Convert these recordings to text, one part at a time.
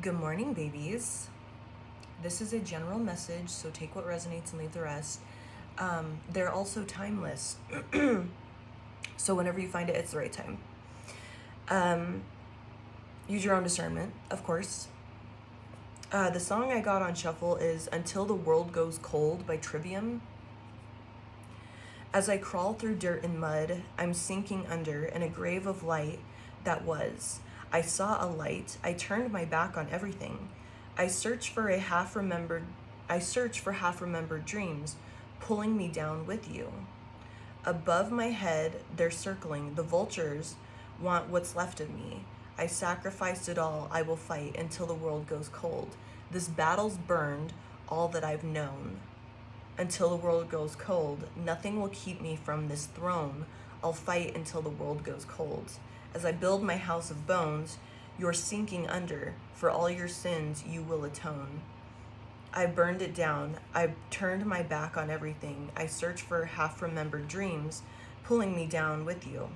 Good morning, babies. This is a general message, so take what resonates and leave the rest. They're also timeless, so whenever you find it, it's the right time. Use your own discernment, of course. The song I got on shuffle is Until the World Goes Cold by Trivium. As I crawl through dirt and mud, I'm sinking under in a grave of light that was. I saw a light. I turned my back on everything. I search for half-remembered dreams, pulling me down with you. Above my head, they're circling. The vultures want what's left of me. I sacrificed it all. I will fight until the world goes cold. This battle's burned all that I've known. Until the world goes cold, nothing will keep me from this throne. I'll fight until the world goes cold. As I build my house of bones, you're sinking under. For all your sins, you will atone. I burned it down. I turned my back on everything. I search for half-remembered dreams, pulling me down with you.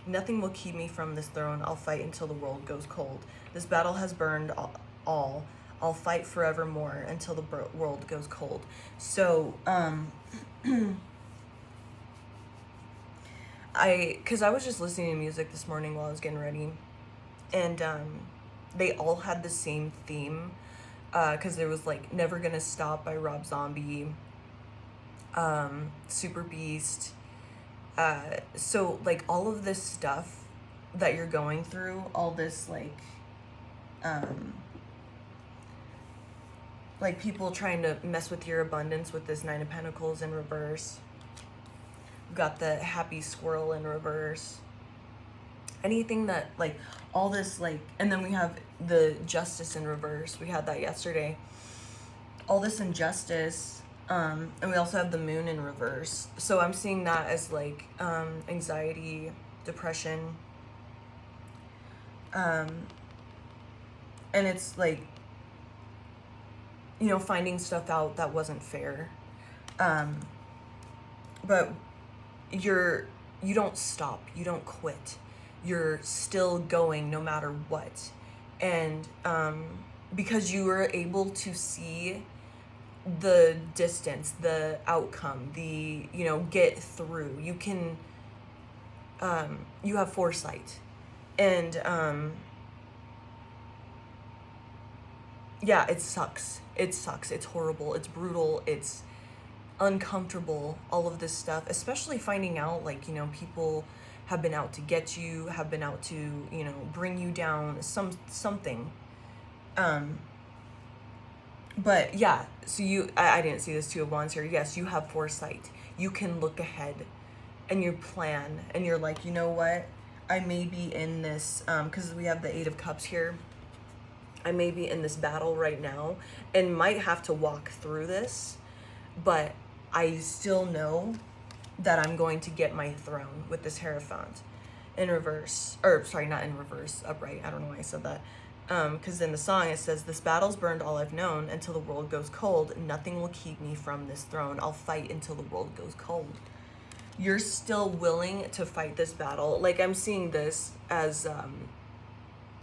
Nothing will keep me from this throne. I'll fight until the world goes cold. This battle has burned all. I'll fight forevermore until the world goes cold. So, because I was just listening to music this morning while I was getting ready, and they all had the same theme, because there was like Never Gonna Stop by Rob Zombie, Super Beast, so like all of this stuff that you're going through, all this like people trying to mess with your abundance with this Nine of Pentacles in reverse. We've got the Happy Squirrel in reverse. Anything that, like, all this, like, and then we have the Justice in reverse. We had that yesterday. All this injustice, and we also have the Moon in reverse. So I'm seeing that as, like, anxiety, depression. And it's, like, you know, finding stuff out that wasn't fair. But you don't stop. You don't quit. You're still going no matter what. And because you were able to see the distance, the outcome, get through. You can, you have foresight. And yeah, it sucks. It sucks. It's horrible. It's brutal. It's uncomfortable, all of this stuff, especially finding out, like, you know, people have been out to get you, have been out to, you know, bring you down, something. But yeah, so I didn't see this Two of Wands here. Yes, you have foresight. You can look ahead and you plan, and you're like, you know what? I may be in this, because we have the Eight of Cups here. I may be in this battle right now and might have to walk through this, but I still know that I'm going to get my throne with this Hierophant in reverse. Or, sorry, not in reverse, upright. I don't know why I said that. Because in the song it says, this battle's burned all I've known. Until the world goes cold, nothing will keep me from this throne. I'll fight until the world goes cold. You're still willing to fight this battle. Like, I'm seeing this as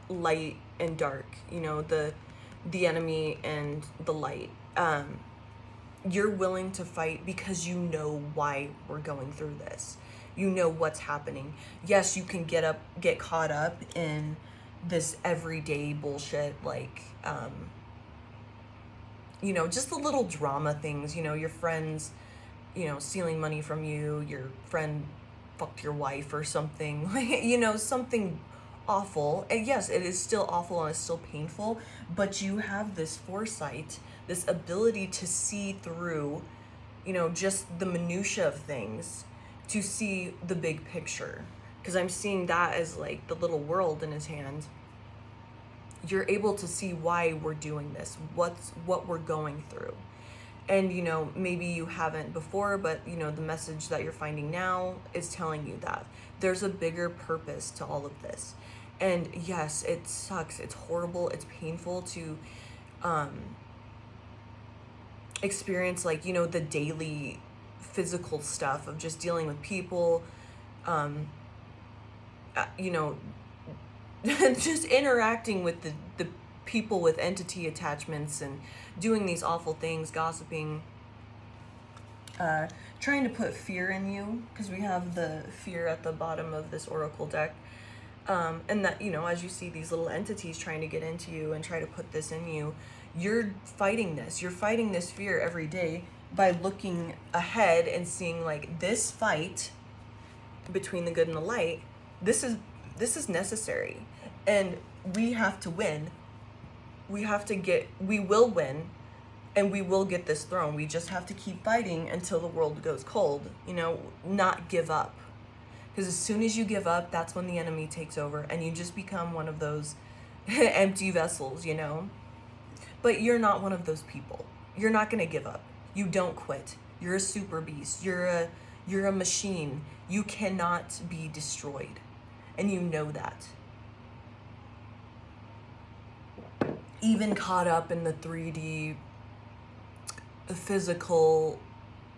light and dark, you know, the enemy and the light. You're willing to fight because you know why we're going through this. You know what's happening. Yes, you can get caught up in this everyday bullshit, like, you know, just the little drama things, you know, your friends, you know, stealing money from you, your friend fucked your wife or something, you know, something awful. And yes, it is still awful and it's still painful, but you have this foresight, this ability to see through, you know, just the minutia of things, to see the big picture. Because I'm seeing that as like the little world in his hand. You're able to see why we're doing this, what we're going through. And, you know, maybe you haven't before, but, you know, the message that you're finding now is telling you that there's a bigger purpose to all of this. And yes, it sucks. It's horrible. It's painful to experience, like, you know, the daily physical stuff of just dealing with people, you know, just interacting with the people with entity attachments and doing these awful things, gossiping, trying to put fear in you, because we have the fear at the bottom of this oracle deck. And that, you know, as you see these little entities trying to get into you and try to put this in you, you're fighting this. You're fighting this fear every day by looking ahead and seeing like this fight between the good and the light. This is necessary, and we have to win. We will win, and we will get this throne. We just have to keep fighting until the world goes cold, you know, not give up. Because as soon as you give up, that's when the enemy takes over, and you just become one of those empty vessels, you know. But you're not one of those people. You're not going to give up. You don't quit. You're a super beast. You're a machine. You cannot be destroyed. And you know that. Even caught up in the 3D physical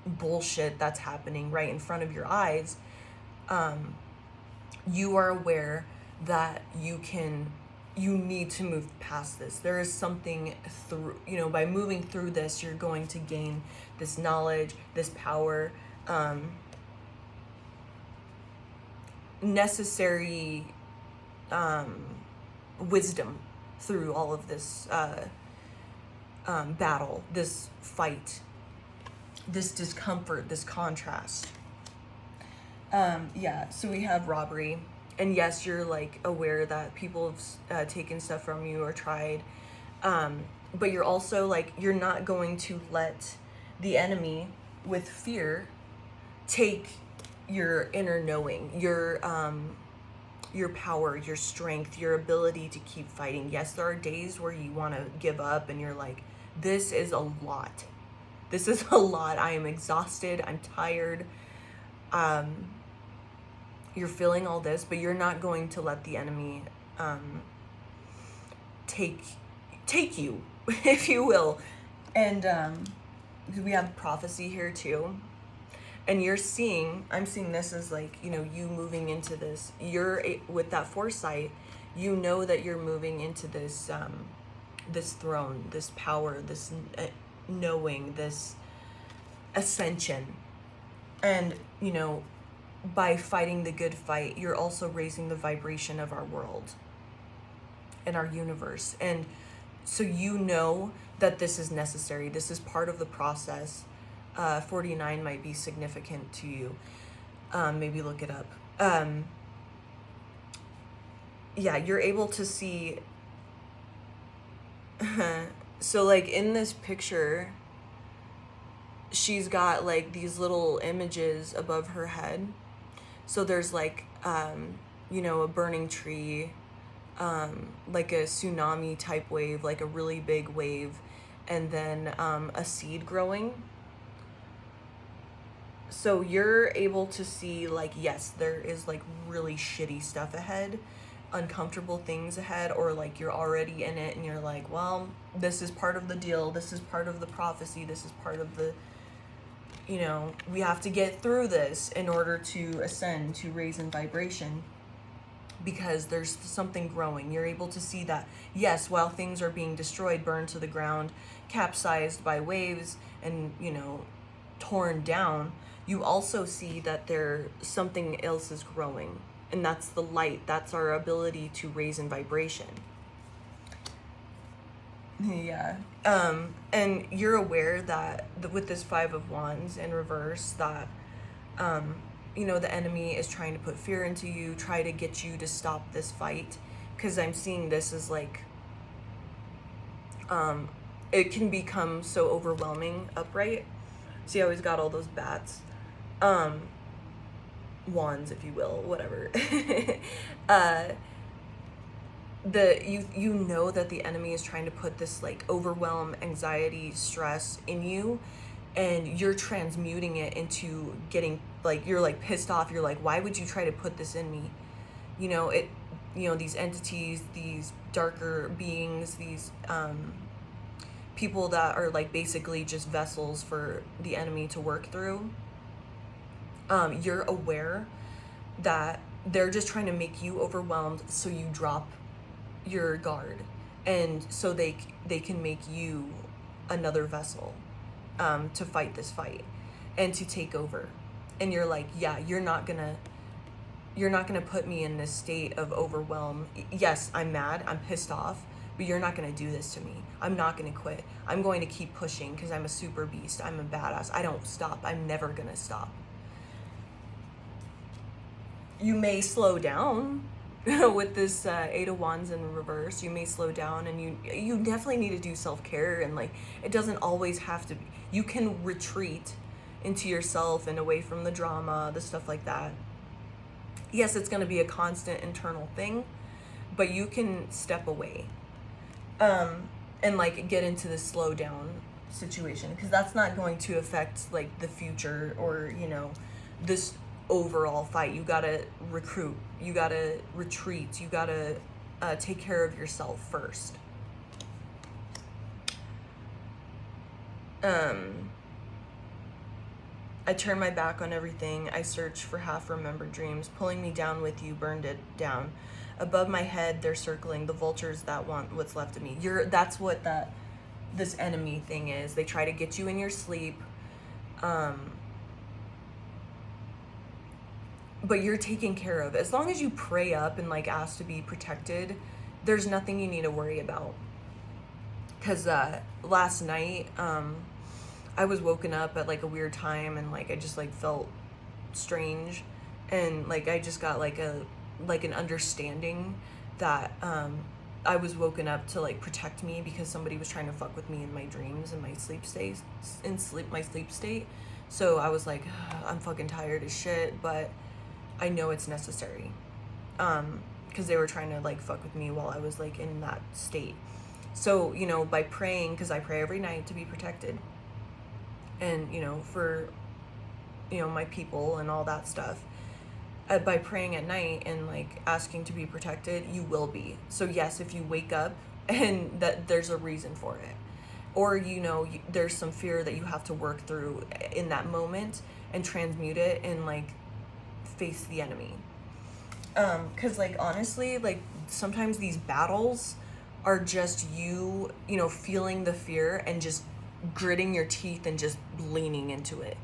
bullshit that's happening right in front of your eyes, you are aware that you need to move past this. There is something through, you know, by moving through this, you're going to gain this knowledge, this power, necessary wisdom through all of this battle, this fight, this discomfort, this contrast. Yeah, so we have robbery. And yes, you're like aware that people have taken stuff from you or tried. But you're also like, you're not going to let the enemy with fear take your inner knowing, your power, your strength, your ability to keep fighting. Yes, there are days where you want to give up and you're like, this is a lot. This is a lot. I am exhausted. I'm tired. You're feeling all this, but you're not going to let the enemy take you, if you will. And we have prophecy here too. And I'm seeing this as like, you know, you moving into this. With that foresight, you know that you're moving into this this throne, this power, this knowing, this ascension. And, you know, by fighting the good fight, you're also raising the vibration of our world and our universe. And so you know that this is necessary. This is part of the process. 49 might be significant to you. Maybe look it up. Yeah, you're able to see. So like in this picture, she's got like these little images above her head. So there's like, you know, a burning tree, like a tsunami type wave, like a really big wave, and then a seed growing. So you're able to see like, yes, there is like really shitty stuff ahead, uncomfortable things ahead, or like you're already in it and you're like, well, this is part of the deal. This is part of the prophecy. This is part of the, you know, we have to get through this in order to ascend, to raise in vibration, because there's something growing. You're able to see that, yes, while things are being destroyed, burned to the ground, capsized by waves, and, you know, torn down, you also see that something else is growing. And that's the light. That's our ability to raise in vibration. Yeah. And you're aware that with this 5 of Wands in reverse, that, you know, the enemy is trying to put fear into you, try to get you to stop this fight. Because I'm seeing this as like, it can become so overwhelming upright. See how he's got all those bats? Wands, if you will, whatever. You know that the enemy is trying to put this like overwhelm, anxiety, stress in you, and you're transmuting it into getting like, you're like pissed off. You're like, why would you try to put this in me? You know, these entities, these darker beings, these people that are like basically just vessels for the enemy to work through. You're aware that they're just trying to make you overwhelmed so you drop your guard, and so they can make you another vessel to fight this fight and to take over. And you're like, yeah, you're not gonna put me in this state of overwhelm. Yes, I'm mad, I'm pissed off, but you're not gonna do this to me. I'm not gonna quit. I'm going to keep pushing because I'm a super beast. I'm a badass. I don't stop. I'm never gonna stop. You may slow down with this Eight of Wands in reverse. You may slow down, and you definitely need to do self-care, and like, it doesn't always have to be. You can retreat into yourself and away from the drama, the stuff like that. Yes, it's going to be a constant internal thing, but you can step away and like get into this slow down situation, because that's not going to affect like the future or, you know, this overall fight. You gotta recruit, you gotta retreat, you gotta take care of yourself first. I turned my back on everything. I searched for half-remembered dreams. Pulling me down with you burned it down. Above my head, they're circling the vultures that want what's left of me. That's what this enemy thing is. They try to get you in your sleep. But you're taken care of. As long as you pray up and like ask to be protected, there's nothing you need to worry about. Because last night, I was woken up at like a weird time, and like I just like felt strange, and like I just got like an understanding that I was woken up to like protect me, because somebody was trying to fuck with me in my dreams, in my sleep state. So I was like, I'm fucking tired as shit, but I know it's necessary, because they were trying to like fuck with me while I was like in that state. So, you know, by praying, because I pray every night to be protected, and, you know, for, you know, my people and all that stuff, by praying at night and like asking to be protected, you will be. So yes, if you wake up and that there's a reason for it, or, you know, there's some fear that you have to work through in that moment and transmute it and like face the enemy. Because like, honestly, like sometimes these battles are just you know, feeling the fear and just gritting your teeth and just leaning into it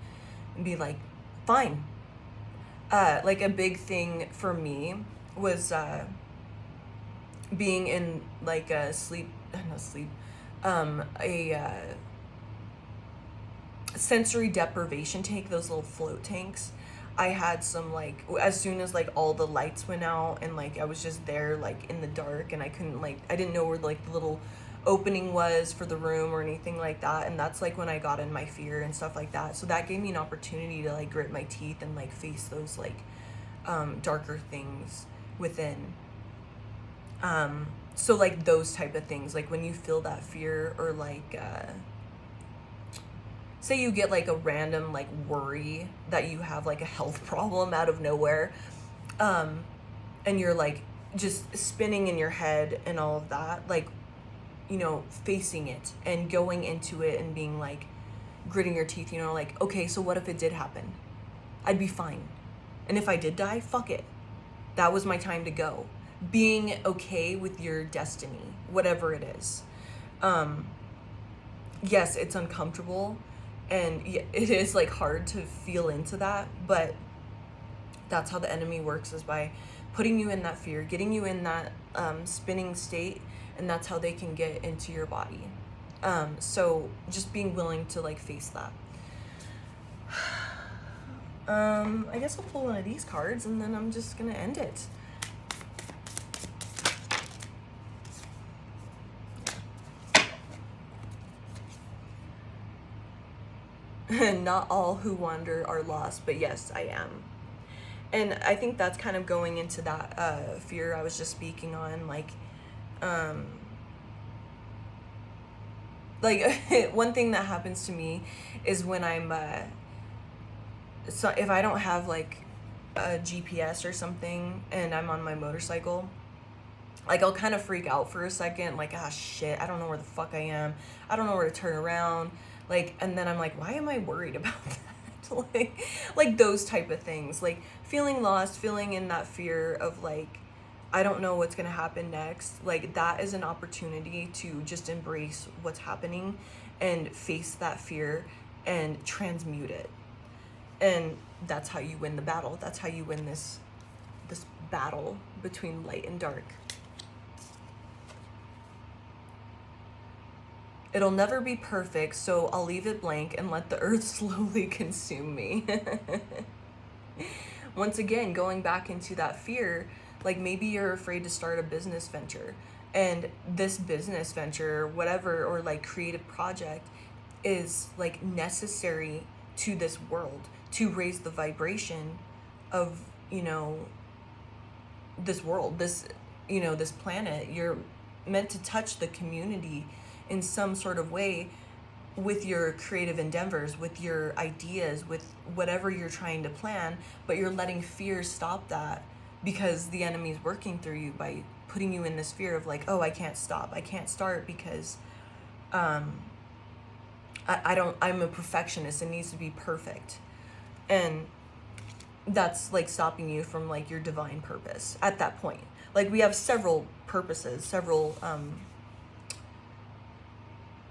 and be like, fine. Like a big thing for me was being in like a sensory deprivation tank, those little float tanks. I had some like, as soon as like all the lights went out and like I was just there like in the dark, and I couldn't like, I didn't know where like the little opening was for the room or anything like that, and that's like when I got in my fear and stuff like that. So that gave me an opportunity to like grit my teeth and like face those like darker things within. So like those type of things, like when you feel that fear, or like say you get like a random like worry that you have like a health problem out of nowhere, and you're like just spinning in your head and all of that, like, you know, facing it and going into it and being like, gritting your teeth, you know, like, okay, so what if it did happen? I'd be fine. And if I did die, fuck it. That was my time to go. Being okay with your destiny, whatever it is. Yes, it's uncomfortable, and it is like hard to feel into that, but that's how the enemy works, is by putting you in that fear, getting you in that spinning state, and that's how they can get into your body. So just being willing to like face that. I guess I'll pull one of these cards and then I'm just gonna end it. Not all who wander are lost, but yes, I am. And I think that's kind of going into that fear I was just speaking on, like one thing that happens to me is when I'm so if I don't have like a GPS or something and I'm on my motorcycle, like I'll kind of freak out for a second, like, ah, shit, I don't know where the fuck I am, I don't know where to turn around, like, and then I'm like, why am I worried about that? like those type of things, like feeling lost, feeling in that fear of like, I don't know what's going to happen next. Like that is an opportunity to just embrace what's happening and face that fear and transmute it. And that's how you win the battle. That's how you win this battle between light and dark. It'll never be perfect, so I'll leave it blank and let the earth slowly consume me. Once again, going back into that fear, like maybe you're afraid to start a business venture, and this business venture, whatever, or like creative project is like necessary to this world to raise the vibration of, you know, this world, this, you know, this planet. You're meant to touch the community in some sort of way with your creative endeavors, with your ideas, with whatever you're trying to plan, but you're letting fear stop that because the enemy's working through you by putting you in this fear of like, oh, I can't stop, I can't start because I'm a perfectionist, it needs to be perfect. And that's like stopping you from like your divine purpose at that point. Like we have several purposes, several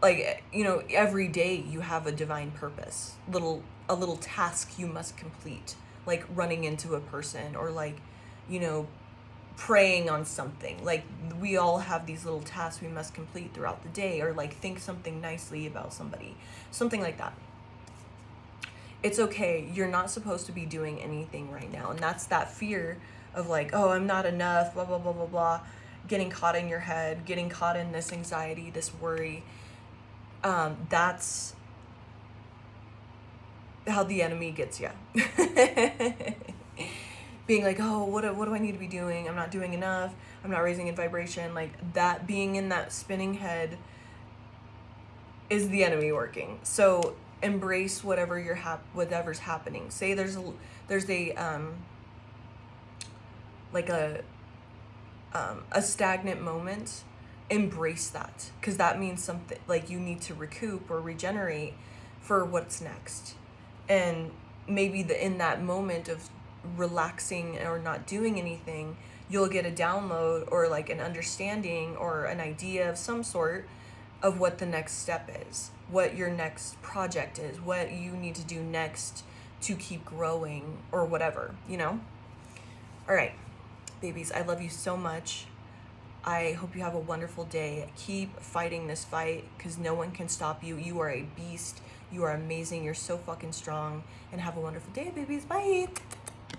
like, you know, every day you have a divine purpose, a little task you must complete, like running into a person, or like, you know, praying on something. Like we all have these little tasks we must complete throughout the day, or like think something nicely about somebody, something like that. It's okay, you're not supposed to be doing anything right now. And that's that fear of like, oh, I'm not enough, blah blah blah blah blah, getting caught in your head, getting caught in this anxiety, this worry. That's how the enemy gets you. Being like, oh, what do I need to be doing? I'm not doing enough. I'm not raising in vibration. Like that, being in that spinning head is the enemy working. So embrace whatever whatever's happening. Say there's a like a stagnant moment. Embrace that, because that means something, like you need to recoup or regenerate for what's next. And maybe in that moment of relaxing or not doing anything, you'll get a download or like an understanding or an idea of some sort of what the next step is, what your next project is, what you need to do next to keep growing or whatever, you know? All right, babies, I love you so much. I hope you have a wonderful day. Keep fighting this fight, because no one can stop you. You are a beast. You are amazing. You're so fucking strong. And have a wonderful day, babies. Bye.